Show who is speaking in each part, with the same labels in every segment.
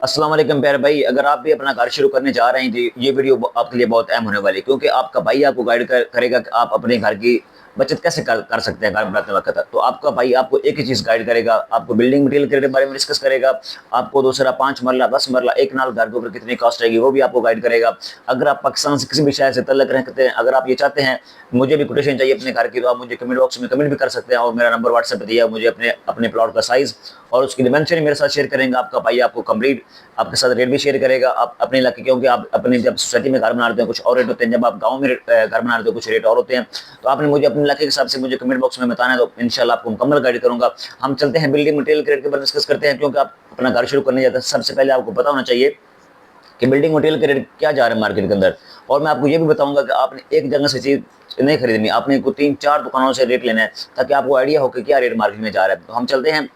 Speaker 1: अस्सलाम वालेकुम प्यारे भाई, अगर आप भी अपना घर शुरू करने जा रहे हैं तो ये वीडियो आपके लिए बहुत अहम होने वाली है, क्योंकि आपका भाई आपको गाइड करेगा कि आप अपने घर की बचत कैसे कर सकते हैं घर बनाते वक्त। तो आपका भाई आपको एक ही चीज गाइड करेगा, आपको बिल्डिंग मटेरियल के बारे में डिस्कस करेगा, आपको दूसरा 5 मरला 10 मरला एक नाल घर के ऊपर कितनी कॉस्ट आएगी वो भी आपको गाइड करेगा। अगर आप पाकिस्तान से किसी भी शहर से तल्लक रखते हैं, अगर आप ये चाहते हैं मुझे भी कोटेशन चाहिए अपने घर की, तो आप मुझे कमेंट बॉक्स में कमेंट भी कर सकते हैं और मेरा नंबर व्हाट्सएप पे दिया, मुझे अपने अपने प्लॉट का साइज और उसकी डिमेंशन मेरे साथ शेयर करेंगे। आपका भाई आपको कंप्लीट आपके साथ रेट भी शेयर करेगा। आप अपने इलाके, क्योंकि आप अपने जब सोसाइटी में घर बनाते हैं कुछ और रेट होते हैं, जब आप गांव में घर बनाते हो कुछ रेट और होते हैं। तो आपने मुझे अपने इलाके के हिसाब से मुझे कमेंट बॉक्स में बताना है, तो इंशाल्लाह आपको मुकम्मल गाइड करूंगा। हम चलते हैं बिल्डिंग मटेरियल के रेट के बारे में डिस्कस करते हैं, क्योंकि आप अपना घर शुरू करने जाते हैं सबसे पहले आपको पता होना चाहिए कि बिल्डिंग मटेरियल के रेट क्या जा रहे हैं मार्केट के अंदर। और मैं आपको ये भी बताऊंगा कि आपने एक जगह से चीज नहीं खरीदनी, आपने को 3-4 दुकानों से रेट लेना है, ताकि आपको आइडिया हो कि क्या रेट मार्केट में जा रहा है। तो हम चलते हैं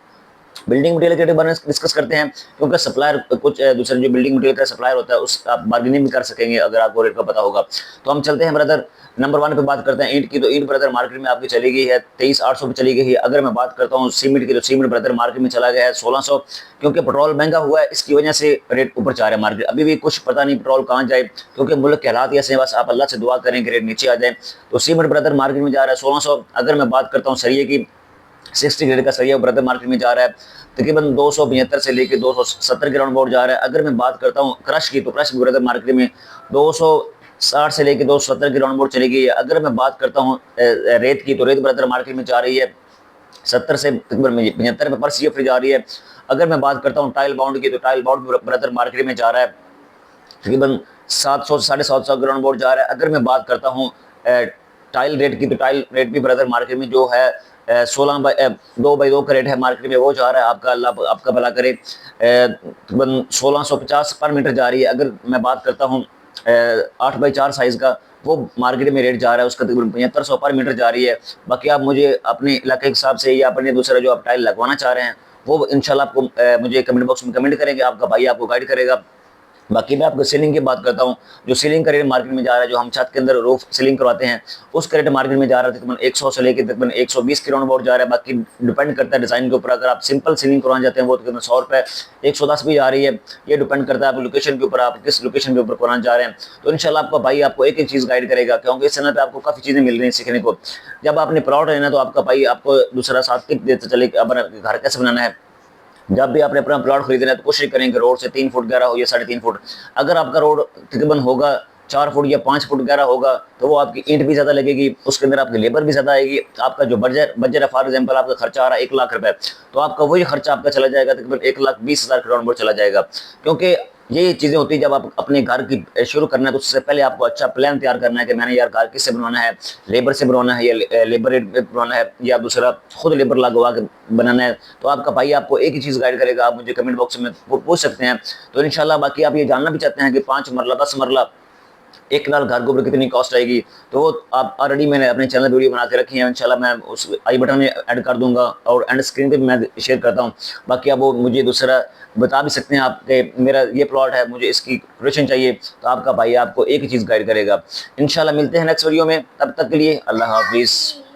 Speaker 1: बिल्डिंग मटेरियल के बारे में डिस्कस करते हैं, क्योंकि सप्लायर कुछ दूसरे जो बिल्डिंग मटेरियल का सप्लायर होता है उस आप बार्गेनिंग भी कर सकेंगे अगर आपको रेट का पता होगा। तो हम चलते हैं ब्रदर नंबर 1 पे बात करते हैं ईंट की। तो ईंट ब्रदर मार्केट में आपकी चली गई है 23,800 पे चली गई है। अगर मैं बात करता हूँ सीमेंट की, तो सीमेंट ब्रदर मार्केट में चला गया है 1600, क्योंकि पेट्रोल महंगा हुआ है, इसकी वजह से रेट ऊपर जा रहा है मार्केट। अभी भी कुछ पता नहीं पेट्रोल कहाँ जाए, क्योंकि मुल्क के हालात ऐसे हैं, बस आप अल्लाह से दुआ करें कि रेट नीचे आ जाए। तो सीमेंट ब्रदर मार्केट में जा रहा है 1600। अगर मैं बात करता हूँ सरिये की, 60 ग्रेड का सरिया ब्रदर मार्केट में जा रहा है तकरीबन 275 से लेकर 270 के राउंड बोर्ड जा रहा है। अगर मैं बात करता हूँ क्रश की, तो क्रश ब्रदर मार्केट में 260 से लेकर 270 के राउंड बोर्ड चली गई है। अगर मैं बात करता हूँ रेत की, तो रेत ब्रदर मार्केट में जा रही है 70 से तकरीबन 75 पर सीएफ जा रही है। अगर मैं बात करता हूँ टाइल बाउंड की, तो टाइल बाउंड ब्रदर मार्केट में जा रहा है तकरीबन 700 से 750 ग्राउंड बोर्ड जा रहा है। अगर मैं बात करता हूँ टाइल रेट की, तो टाइल रेट भी ब्रदर मार्केट में जो है 2x2 का रेट है मार्केट में, वो जा रहा है आपका अल्लाह आपका भला करे तकरीबन 1650 पर मीटर जा रही है। अगर मैं बात करता हूँ 8x4 साइज का, वो मार्केट में रेट जा रहा है उसका तकरीबन 7500 पर मीटर जा रही है। बाकी आप मुझे अपने इलाके के हिसाब से या अपने दूसरा जो आप टाइल लगवाना चाह रहे हैं वो इंशाल्लाह आपको मुझे कमेंट बॉक्स में कमेंट करेंगे, आपका भाई आपको गाइड करेगा। बाकी मैं आपको सीलिंग की बात करता हूँ, जो सीलिंग का रेट मार्केट में जा रहा है, जो हम छत के अंदर रूफ सीलिंग करवाते हैं उसका रेट मार्केट में जा रहा है तकरीबन 100 से लेकर तकरीबन 120 के राउंड बोर्ड जा रहा है। बाकी डिपेंड करता है डिजाइन के ऊपर। अगर आप सिंपल सीलिंग करवाना चाहते हैं वो तकरीबन 100 रुपये 110 भी जा रही है। ये डिपेंड करता है आप लोकेशन के ऊपर, आप किस लोकेशन के ऊपर करवाना चाह रहे हैं। तो इंशाल्लाह आपका भाई आपको एक एक चीज़ गाइड करेगा, क्योंकि इस चैनल पे आपको काफ़ी चीज़ें मिल रही हैं सीखने को। जब आपने प्लॉट लेना तो आपका भाई आपको दूसरा साथ टिप देता चले कि अपना घर कैसे बनाना है। जब भी आपने अपना प्लॉट खरीदना है तो कोशिश करेंगे रोड से 3 फुट गहरा हो या 3.5 फुट। अगर आपका रोड तकरीबन होगा 4 फुट या 5 फुट गहरा होगा, तो वो आपकी ईंट भी ज़्यादा लगेगी, उसके अंदर आपकी लेबर भी ज़्यादा आएगी। आपका जो बजट है, फॉर एग्जाम्पल आपका खर्चा आ रहा है 1 लाख रुपए, तो आपका वही खर्चा आपका चला जाएगा तकरीबन 1,20,000 के राउंड बोर्ड चला जाएगा। क्योंकि ये चीज़ें होती है जब आप अपने घर की शुरू करना है, तो उससे पहले आपको अच्छा प्लान तैयार करना है कि मैंने यार घर किससे बनवाना है, लेबर से बनवाना है या लेबर रेट पे बनवाना है, या दूसरा खुद लेबर लगवा के बनाना है। तो आपका भाई आपको एक ही चीज़ गाइड करेगा, आप मुझे कमेंट बॉक्स में पूछ सकते हैं। तो इंशाल्लाह बाकी आप ये जानना भी चाहते हैं कि 5 मरला 10 मरला एक नाल घर के ऊपर कितनी कॉस्ट आएगी, तो वो आप ऑलरेडी मैंने अपने चैनल वीडियो बना के रखी है। इंशाल्लाह मैं उस आई बटन में ऐड कर दूंगा और एंड स्क्रीन पे भी मैं शेयर करता हूँ। बाकी आप वो मुझे दूसरा बता भी सकते हैं आपके मेरा ये प्लॉट है, मुझे इसकी क्वेश्चन चाहिए, तो आपका भाई आपको एक ही चीज़ गाइड करेगा। इंशाल्लाह मिलते हैं नेक्स्ट वीडियो में, तब तक के लिए अल्लाह हाफिज़।